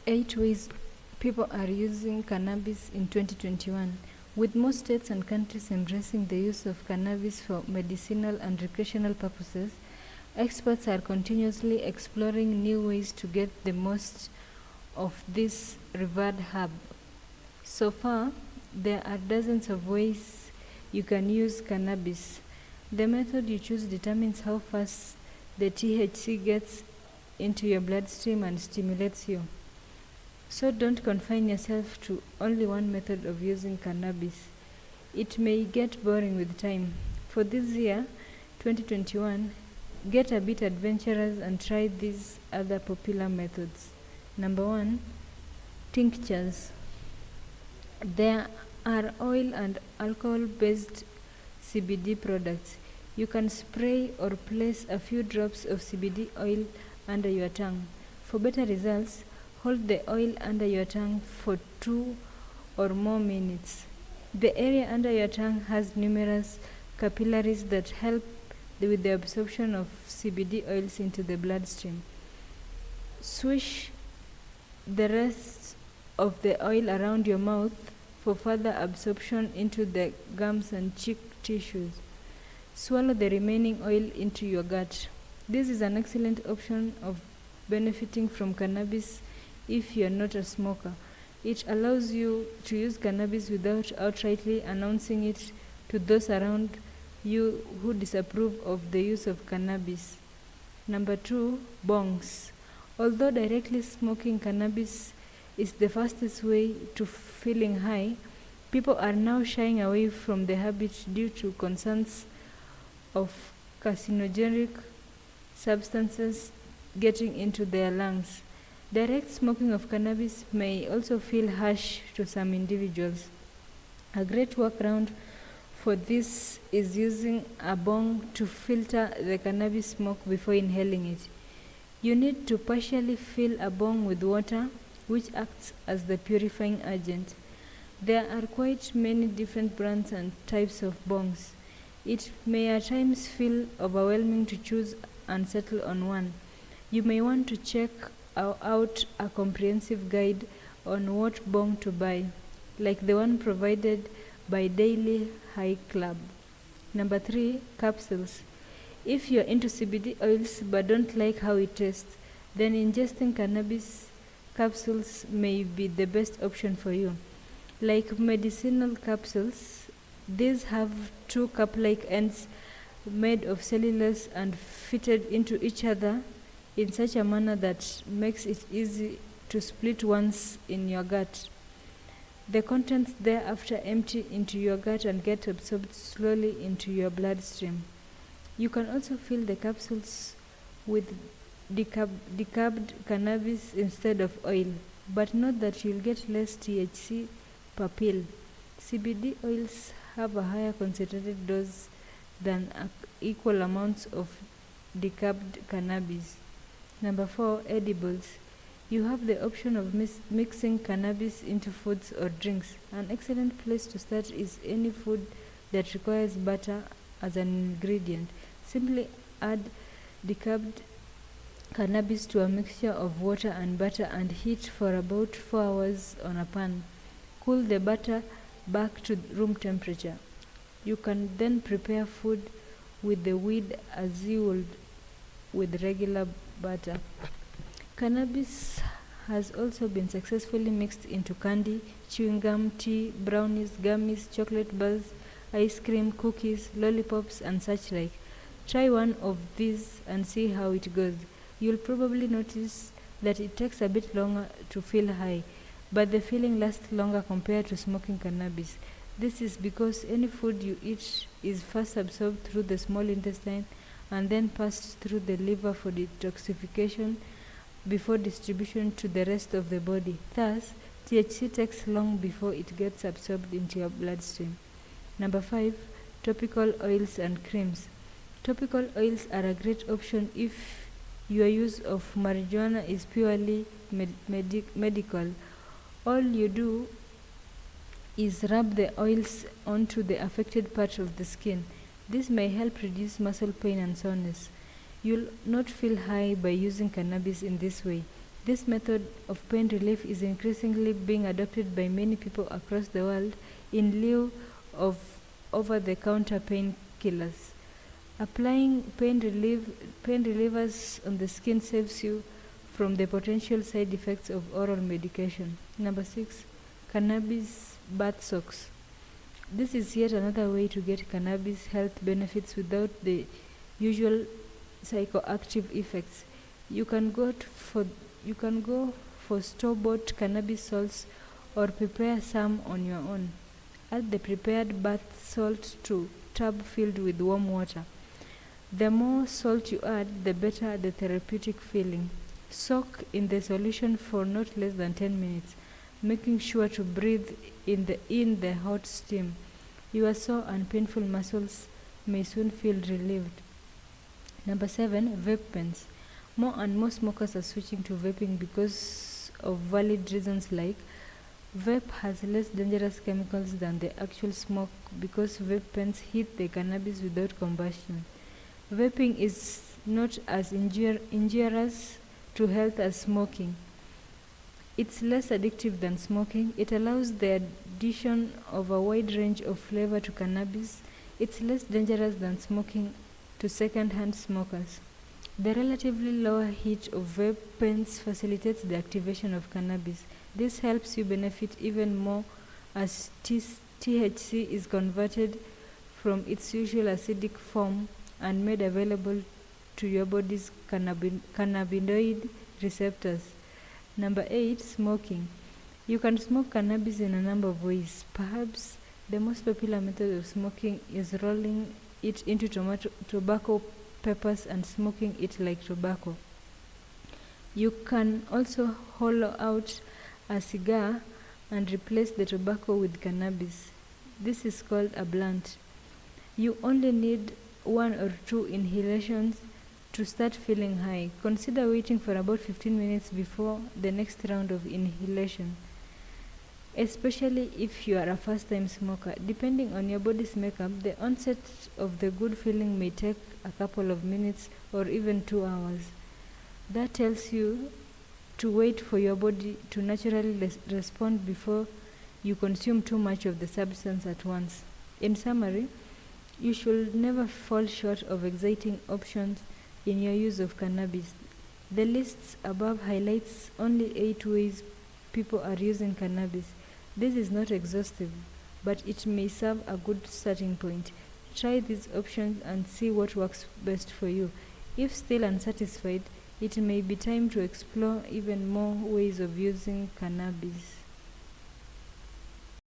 8 ways people are using cannabis in 2021. With most states and countries embracing the use of cannabis for medicinal and recreational purposes, experts are continuously exploring new ways to get the most of this revered herb. So far, there are dozens of ways you can use cannabis. The method you choose determines how fast the THC gets into your bloodstream and stimulates you. So don't confine yourself to only one method of using cannabis. It may get boring with time. For this year, 2021, get a bit adventurous and try these other popular methods. Number 1, tinctures. There are oil and alcohol-based CBD products. You can spray or place a few drops of CBD oil under your tongue. For better results, hold the oil under your tongue for 2 or more minutes. The area under your tongue has numerous capillaries that help with the absorption of CBD oils into the bloodstream. Swish the rest of the oil around your mouth for further absorption into the gums and cheek tissues. Swallow the remaining oil into your gut. This is an excellent option of benefiting from cannabis if you're not a smoker. It allows you to use cannabis without outrightly announcing it to those around you who disapprove of the use of cannabis. Number 2, bongs. Although directly smoking cannabis is the fastest way to feeling high, people are now shying away from the habit due to concerns of carcinogenic substances getting into their lungs. Direct smoking of cannabis may also feel harsh to some individuals. A great workaround for this is using a bong to filter the cannabis smoke before inhaling it. You need to partially fill a bong with water, which acts as the purifying agent. There are quite many different brands and types of bongs. It may at times feel overwhelming to choose and settle on one. You may want to check out a comprehensive guide on what bong to buy, like the one provided by Daily High Club. Number 3, capsules. If you're into CBD oils but don't like how it tastes, then ingesting cannabis capsules may be the best option for you. Like medicinal capsules, these have 2 cup-like ends made of cellulose and fitted into each other in such a manner that makes it easy to split once in your gut. The contents thereafter empty into your gut and get absorbed slowly into your bloodstream. You can also fill the capsules with decubbed cannabis instead of oil, but note that you'll get less THC per pill. CBD oils have a higher concentrated dose than equal amounts of decubbed cannabis. Number 4, edibles. You have the option of mixing cannabis into foods or drinks. An excellent place to start is any food that requires butter as an ingredient. Simply add decubbed cannabis to a mixture of water and butter and heat for about 4 hours on a pan. Cool the butter back to room temperature. You can then prepare food with the weed as you would with regular butter. Cannabis has also been successfully mixed into candy, chewing gum, tea, brownies, gummies, chocolate bars, ice cream, cookies, lollipops, and such like. Try one of these and see how it goes. You'll probably notice that it takes a bit longer to feel high, but the feeling lasts longer compared to smoking cannabis. This is because any food you eat is first absorbed through the small intestine and then passed through the liver for detoxification before distribution to the rest of the body. Thus, THC takes long before it gets absorbed into your bloodstream. Number 5, topical oils and creams. Topical oils are a great option if your use of marijuana is purely medical. All you do is rub the oils onto the affected part of the skin. This may help reduce muscle pain and soreness. You'll not feel high by using cannabis in this way. This method of pain relief is increasingly being adopted by many people across the world in lieu of over-the-counter painkillers. Applying pain relievers on the skin saves you from the potential side effects of oral medication. Number 6. Cannabis bath socks. This is yet another way to get cannabis health benefits without the usual psychoactive effects. You can go for store-bought cannabis salts or prepare some on your own. Add the prepared bath salt to tub filled with warm water. The more salt you add, the better the therapeutic feeling. Soak in the solution for not less than 10 minutes, making sure to breathe in the hot steam. Your sore and painful muscles may soon feel relieved. Number 7. Vape pens. More and more smokers are switching to vaping because of valid reasons like vape has less dangerous chemicals than the actual smoke because vape pens heat the cannabis without combustion. Vaping is not as injurious to health as smoking. It's less addictive than smoking. It allows the addition of a wide range of flavor to cannabis. It's less dangerous than smoking to second-hand smokers. The relatively lower heat of vape pens facilitates the activation of cannabis. This helps you benefit even more as THC is converted from its usual acidic form and made available to your body's cannabinoid receptors. Number 8. Smoking. You can smoke cannabis in a number of ways. Perhaps the most popular method of smoking is rolling it into tobacco peppers and smoking it like tobacco. You can also hollow out a cigar and replace the tobacco with cannabis. This is called a blunt. You only need 1 or 2 inhalations to start feeling high. Consider waiting for about 15 minutes before the next round of inhalation, especially if you are a first-time smoker. Depending on your body's makeup, the onset of the good feeling may take a couple of minutes or even 2 hours. That tells you to wait for your body to naturally respond before you consume too much of the substance at once. In summary, you should never fall short of exciting options in your use of cannabis. The list above highlights only 8 ways people are using cannabis. This is not exhaustive, but it may serve a good starting point. Try these options and see what works best for you. If still unsatisfied, it may be time to explore even more ways of using cannabis.